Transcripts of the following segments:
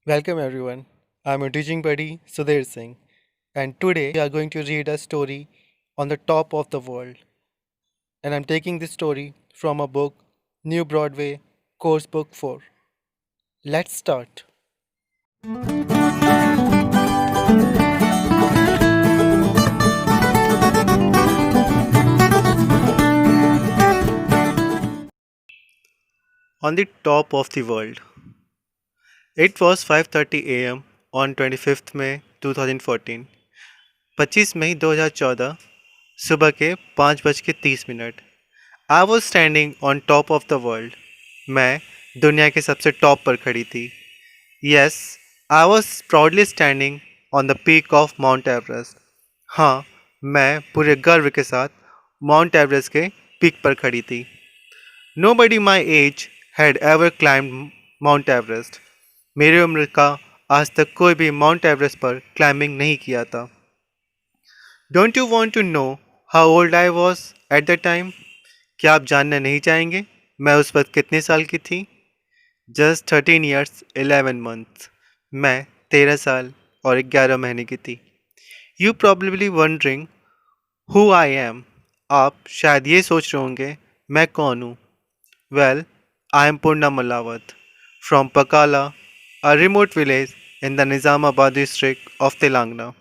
Welcome everyone. I'm your teaching buddy Sudhir Singh, and today we are going to read a story on the top of the world. And I'm taking this story from a book, New Broadway Course Book 4. Let's start. On the top of the world. It was 5:30 a.m. on 25th May 2014. 25 मई 2014 सुबह के 5:30 I was standing on top of the world. मैं दुनिया के सबसे top पर खड़ी थी. Yes, I was proudly standing on the peak of mount Everest. हाँ, मैं पूरे गर्व के साथ माउंट एवरेस्ट के पीक पर खड़ी थी. Nobody my age had ever climb Mount Everest. मेरी उम्र का आज तक कोई भी माउंट एवरेस्ट पर क्लाइंबिंग नहीं किया था. Don't you want to know how old I was at the time? क्या आप जानना नहीं चाहेंगे मैं उस वक्त कितने साल की थी? Just 13 years 11 month. मैं 13 साल और 11 महीने की थी. You probably wondering who I am. आप शायद ये सोच रहे होंगे मैं कौन हूँ. Well, I am Purna Malavath from Pakala, a remote village in the Nizamabad district of Telangana.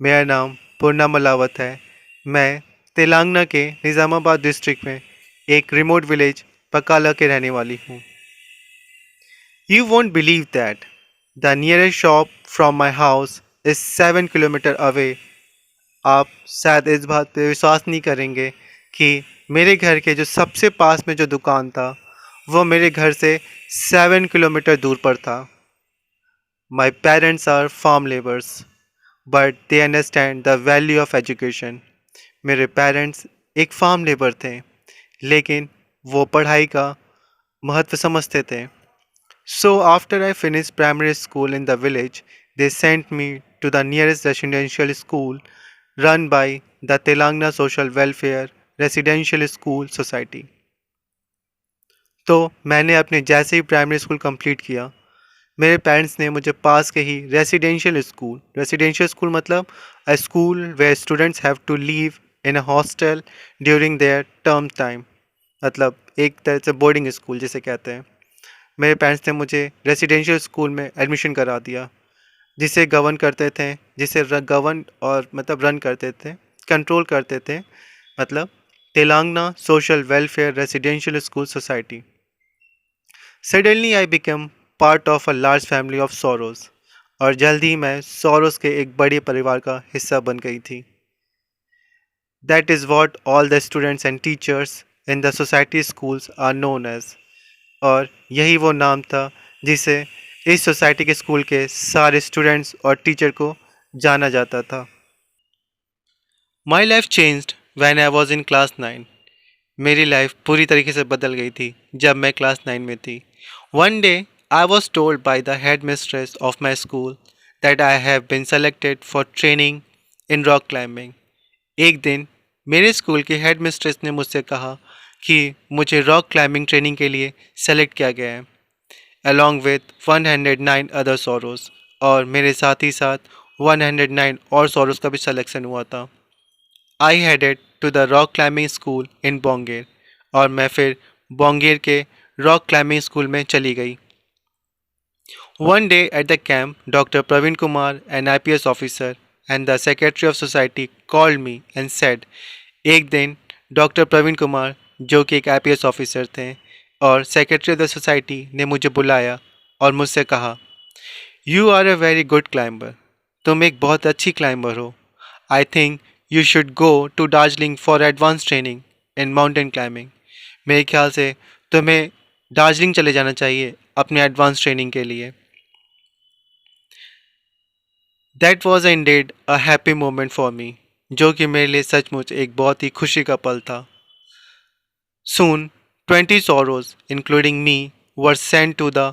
मेरा नाम पूर्णा मलावत है. मैं तेलंगाना के निज़ामाबाद डिस्ट्रिक्ट में एक रिमोट विलेज पकाला के रहने वाली हूँ. You won't believe that the nearest shop from my house is 7 kilometre away. आप शायद इस बात पे विश्वास नहीं करेंगे कि मेरे घर के जो सबसे पास में जो दुकान था वो मेरे घर से 7 किलोमीटर दूर पर था. My parents are farm labours but they understand the value of education. मेरे पेरेंट्स एक फार्म लेबर थे लेकिन वो पढ़ाई का महत्व समझते थे. So after I finish primary school in the village they sent me to the nearest residential school run by the Telangana social welfare residential school society. तो मैंने अपने जैसे ही प्राइमरी स्कूल कंप्लीट किया मेरे पेरेंट्स ने मुझे पास के ही रेसिडेंशियल स्कूल मतलब a school where students have to live in a hostel during their term time, मतलब एक तरह से बोर्डिंग स्कूल जिसे कहते हैं. मेरे पेरेंट्स ने मुझे रेसिडेंशियल स्कूल में एडमिशन करा दिया जिसे गवर्न करते थे, जिसे गवर्न और मतलब रन करते थे, कंट्रोल करते थे, मतलब Telangana social welfare residential school society. Suddenly I become part of a large family of Soros, और जल्द ही मैं सोरोस के एक बड़े परिवार का हिस्सा बन गई थी. That is what all the students and teachers in the society schools are known as. और यही वो नाम था जिसे इस सोसाइटी के स्कूल के सारे स्टूडेंट्स और टीचर को जाना जाता था. My life changed when I was in class 9. मेरी लाइफ पूरी तरीके से बदल गई थी जब मैं क्लास 9 में थी. One day I was told by the head mistress of my school that I have been selected for training in rock climbing. एक दिन मेरे स्कूल की हेड मिस्ट्रेस ने मुझसे कहा कि मुझे रॉक क्लाइंबिंग ट्रेनिंग के लिए सेलेक्ट किया गया है अलॉन्ग विथ 109 अदर सोरोस. और मेरे साथ ही साथ 109 और सोरोस का भी सिलेक्शन हुआ था. I headed to the rock climbing school in Bhongir, और मैं फिर बोंगेर के रॉक क्लाइंबिंग स्कूल में चली गई. One day at the camp doctor Praveen Kumar an IPS officer and the secretary of society called me and said. एक दिन डॉक्टर प्रवीण कुमार जो कि एक IPS ऑफिसर थे और सेक्रेटरी ऑफ द सोसाइटी ने मुझे बुलाया और मुझसे कहा, you are a very good climber. तुम एक बहुत अच्छी क्लाइंबर हो. I think you should go to Darjeeling for advance training in mountain climbing. मेरे ख्याल से तुम्हें दार्जिलिंग चले जाना चाहिए अपने एडवांस ट्रेनिंग के लिए. That was ended a happy moment for me, जो कि मेरे लिए सचमुच एक बहुत ही खुशी का पल था. Soon, 20 sorrows, including me, were sent to the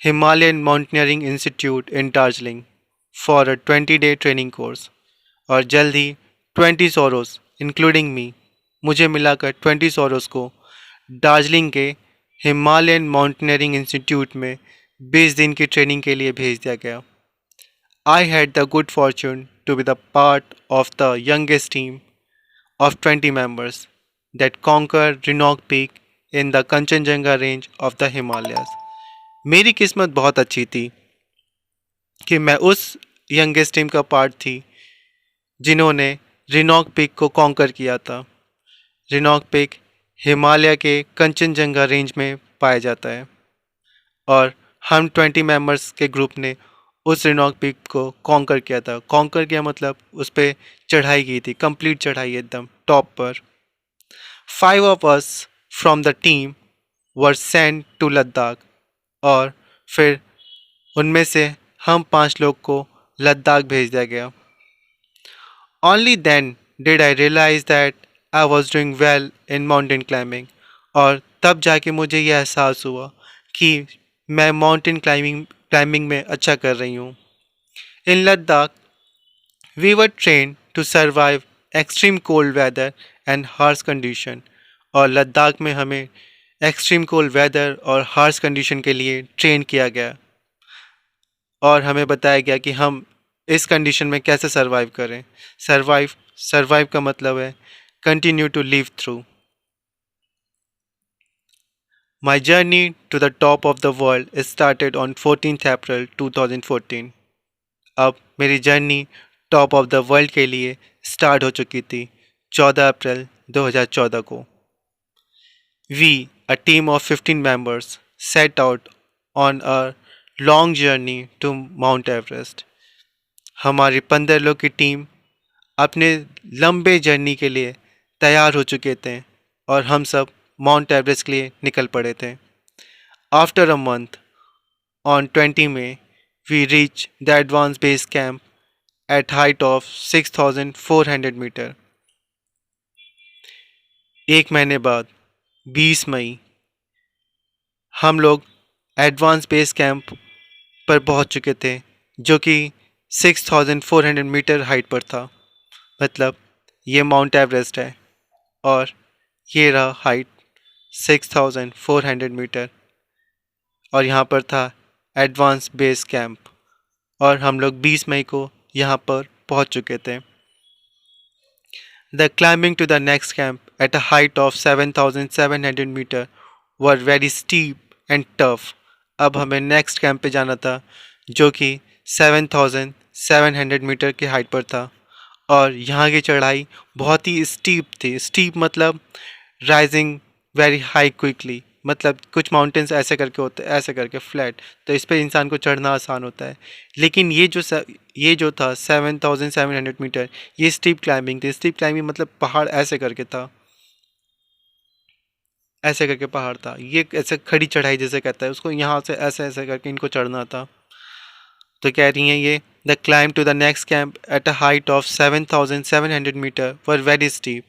Himalayan Mountaineering Institute in Darjeeling for a 20-day training course. और जल्द ही 20 sorrows, including me, मुझे मिलाकर 20 sorrows को दार्जिलिंग के हिमालयन माउंटेनियरिंग इंस्टीट्यूट में 20 दिन की ट्रेनिंग के लिए भेज दिया गया। I had the good fortune to be the part of the youngest team of 20 members that conquered Rinok Peak in the Kanchenjunga range of the Himalayas. मेरी किस्मत बहुत अच्छी थी कि मैं उस यंगेस्ट टीम का पार्ट थी जिन्होंने रिनॉक पीक को कॉन्कर किया था। रिनॉक पीक हिमालय के कंचनजंगा रेंज में पाया जाता है और हम 20 मेंबर्स के ग्रुप ने उस रिनॉक पीक को कॉन्कर किया था। कॉन्कर किया मतलब उस पर चढ़ाई की थी, कंप्लीट चढ़ाई एकदम टॉप पर। 5 of us from the team were sent to Ladakh और फिर उनमें से हम 5 लोग को लद्दाख भेज दिया गया। Only then did I realize that I was doing well in mountain climbing और तब जाके मुझे यह एहसास हुआ कि मैं माउंटेन क्लाइंबिंग में अच्छा कर रही हूँ। In Ladakh, we were trained to survive extreme cold weather and harsh condition और लद्दाख में हमें एक्सट्रीम कोल्ड वेदर और हार्श कंडीशन के लिए ट्रेन किया गया और हमें बताया गया कि हम इस कंडीशन में कैसे सरवाइव करें। सरवाइव का मतलब है continue to live through. My journey to the top of the world started on 14 April 2014। अब मेरी journey top of the world के लिए स्टार्ट हो चुकी थी 14 अप्रैल 2014 को। We, a team of 15 members, set out on a long journey to Mount Everest. हमारी 15 लोग की टीम अपने लंबे जर्नी के लिए तैयार हो चुके थे और हम सब माउंट एवरेस्ट के लिए निकल पड़े थे। After a month, on 20 May, we reached the advanced base camp at height of 6,400 metre. एक महीने बाद 20 मई हम लोग एडवांस बेस कैंप पर पहुंच चुके थे जो कि 6,400 मीटर हाइट पर था। मतलब ये माउंट एवरेस्ट है और ये रहा हाइट 6,400 मीटर और यहाँ पर था एडवांस बेस कैंप और हम लोग 20 मई को यहाँ पर पहुँच चुके थे। The climbing to the next camp at a height of 7,700 metre were very steep and tough। अब हमें नेक्स्ट कैंप पे जाना था जो कि 7,700 मीटर की हाइट पर था और यहाँ की चढ़ाई बहुत ही स्टीप थी। स्टीप मतलब राइजिंग वेरी हाई क्विकली, मतलब कुछ माउंटेन्स ऐसे करके होते हैं, ऐसे करके फ्लैट, तो इस पर इंसान को चढ़ना आसान होता है। लेकिन ये जो था 7,700 मीटर, ये स्टीप क्लाइंबिंग थी। स्टीप क्लाइंबिंग मतलब पहाड़ ऐसे करके था, ऐसे करके पहाड़ था। ये ऐसे खड़ी चढ़ाई जैसे कहता है उसको, यहाँ से ऐसे ऐसे करके इनको चढ़ना था। तो कह रही हैं ये the climb to the next camp at a height of 7,700 metre were very steep.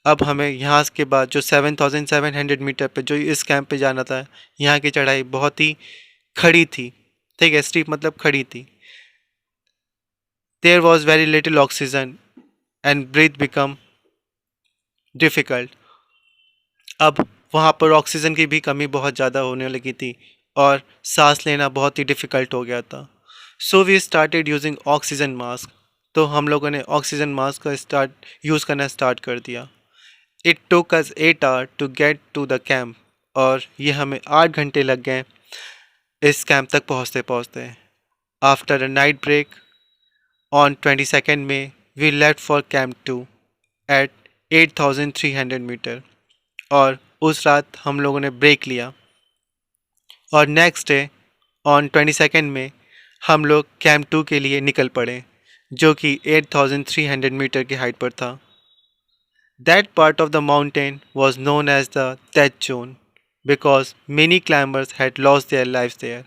अब हमें यहाँ के बाद जो 7,700 मीटर पे जो इस कैंप पे जाना था, यहाँ की चढ़ाई बहुत ही खड़ी थी। ठीक है, स्टीप मतलब खड़ी थी। There was very little oxygen and breath become difficult. अब वहाँ पर ऑक्सीजन की भी कमी बहुत ज़्यादा होने लगी थी और सांस लेना बहुत ही डिफ़िकल्ट हो गया था। So we started using oxygen mask. तो हम लोगों ने ऑक्सीजन मास्क का यूज़ करना स्टार्ट कर दिया। It took us 8 hour to get to the camp और ये हमें 8 घंटे लग गए इस कैंप तक पहुँचते पहुँचते। After a night break on 22 में we left for camp 2 at 8,300 metre और उस रात हम लोगों ने ब्रेक लिया और नेक्स्ट डे ऑन 22 में हम लोग कैंप 2 के लिए निकल पड़े जो कि 8,300 मीटर की हाइट पर था। That part of the mountain was known as the death zone because many climbers had lost their lives there।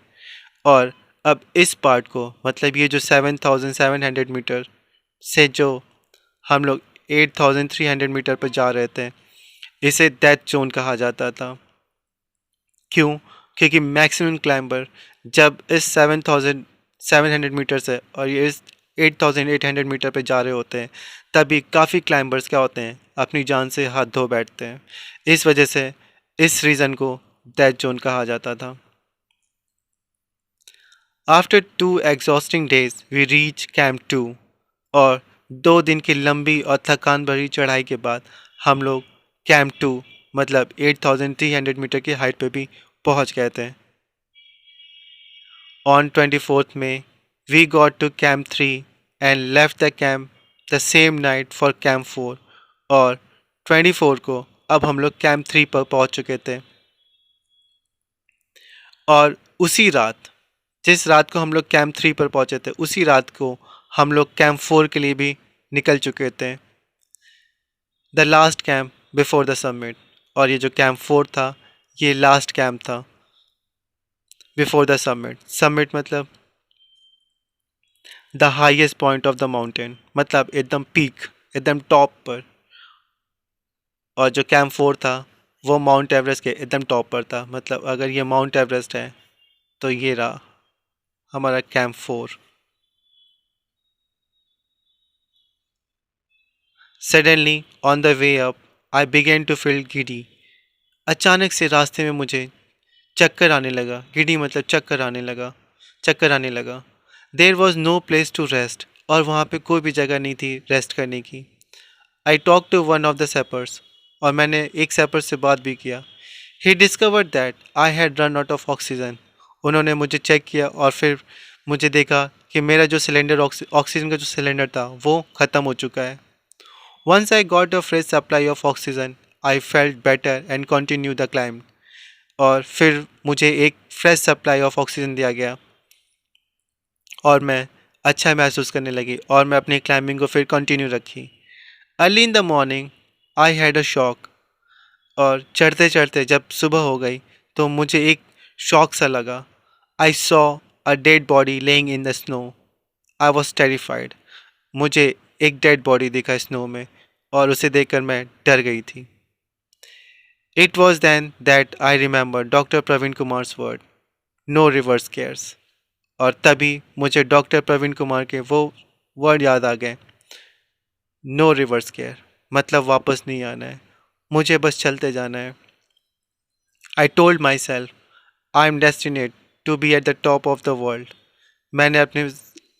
और अब इस पार्ट को, मतलब ये जो 7,700 मीटर से जो हम लोग 8,300 मीटर पर जा रहे थे, इसे डेथ जोन कहा जाता था। क्यों? क्योंकि मैक्सिमम क्लाइंबर जब इस 7,700 मीटर से और ये इस 8,800 मीटर पे जा रहे होते हैं, तभी काफ़ी क्लाइंबर्स क्या होते हैं, अपनी जान से हाथ धो बैठते हैं। इस वजह से इस रीज़न को डेथ जोन कहा जाता था। After 2 exhausting days, we reach Camp 2 और 2 दिन की लंबी और थकान भरी चढ़ाई के बाद हम लोग कैंप 2 मतलब 8,300 मीटर की हाइट पे भी पहुंच गए थे. On 24th May, we got to Camp 3 and left the camp the same night for Camp 4 और 24 को अब हम लोग कैंप 3 पर पहुंच चुके थे. और उसी रात, जिस रात को हम लोग कैंप 3 पर पहुंचे थे, उसी रात को हम लोग कैंप 4 के लिए भी निकल चुके थे. The last camp before the summit. और ये जो कैंप 4 था, ये लास्ट कैंप था बिफोर द समिट. समिट मतलब the highest point of the mountain, मतलब एकदम पीक, एकदम टॉप पर. और जो कैंप 4 था वो माउंट एवरेस्ट के एकदम टॉप पर था. मतलब अगर ये माउंट एवरेस्ट है तो ये रहा हमारा camp 4. Suddenly on the way up I began to feel giddy. अचानक से रास्ते में मुझे चक्कर आने लगा. गिडी मतलब चक्कर आने लगा. There was no place to rest. और वहाँ पे कोई भी जगह नहीं थी रेस्ट करने की. I talk to one of the Sherpas. और मैंने एक सेपर से बात भी किया. He discovered that I had run out of oxygen. उन्होंने मुझे चेक किया और फिर मुझे देखा कि मेरा जो सिलेंडर ऑक्सीजन का जो सिलेंडर था वो ख़त्म हो चुका है. Once I got a fresh supply of oxygen I felt better and continue the climb. और फिर मुझे एक फ्रेश सप्लाई ऑफ ऑक्सीजन दिया गया और मैं अच्छा महसूस करने लगी और मैं अपनी क्लाइंबिंग को फिर कंटिन्यू रखी. Early in the morning I had a shock. और चढ़ते चढ़ते जब सुबह हो गई तो मुझे एक शॉक सा लगा. I saw a dead body laying in the snow. I was terrified. मुझे एक डेड बॉडी दिखा स्नो में और उसे देखकर मैं डर गई थी. It was then that I remember doctor Praveen Kumar's word, no reverse gears. और तभी मुझे डॉक्टर प्रवीण कुमार के वो वर्ड याद आ गए, नो रिवर्स केयर, मतलब वापस नहीं आना है, मुझे बस चलते जाना है. I told myself I am destinate to be at the top of the world. मैंने अपने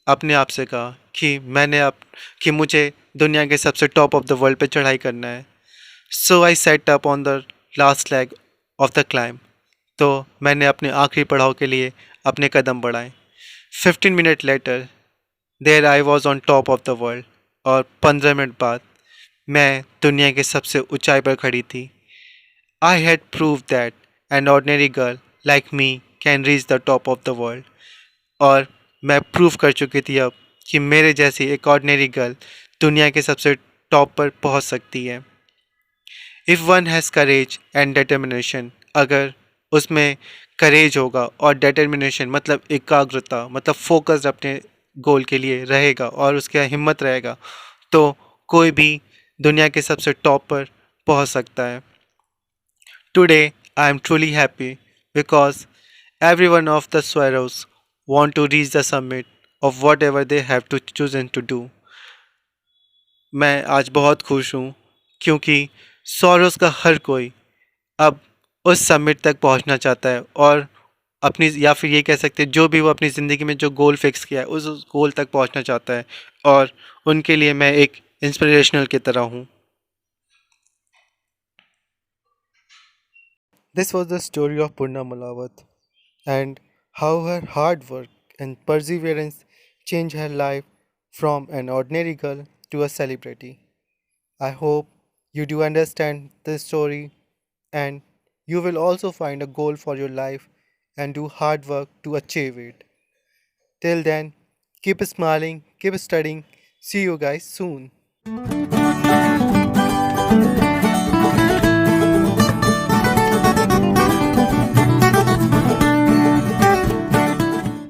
अपने आप से कहा कि मुझे दुनिया के सबसे टॉप ऑफ द वर्ल्ड पे चढ़ाई करना है. So I set up on the last leg of the climb. तो मैंने अपने आखिरी पड़ाव के लिए अपने कदम बढ़ाए. 15 minute later there I was on top of the world. और 15 मिनट बाद मैं दुनिया के सबसे ऊंचाई पर खड़ी थी. I had prove that an ordinary girl like me can reach the top of the world. और मैं प्रूव कर चुकी थी अब कि मेरे जैसी एक ऑर्डिनरी गर्ल दुनिया के सबसे टॉप पर पहुंच सकती है. If one has courage and determination, अगर उसमें करेज होगा और डिटर्मिनेशन मतलब एकाग्रता, मतलब फोकस अपने गोल के लिए रहेगा और उसका हिम्मत रहेगा, तो कोई भी दुनिया के सबसे टॉप पर पहुंच सकता है. Today I am truly happy because every one of the स्वेरोज want to reach the summit of whatever they have to chosen to do. मैं आज बहुत खुश हूँ क्योंकि सोरोस का हर कोई अब उस समिट तक पहुँचना चाहता है और अपनी, या फिर ये कह सकते हैं जो भी वो अपनी ज़िंदगी में जो गोल फिक्स किया है उस गोल तक पहुँचना चाहता है. और उनके लिए मैं एक इंस्पिरेशनल की तरह हूँ. This was the story of Purna Malawat and how her hard work and perseverance changed her life from an ordinary girl to a celebrity. I hope you do understand this story and you will also find a goal for your life and do hard work to achieve it. Till then, keep smiling, keep studying. See you guys soon.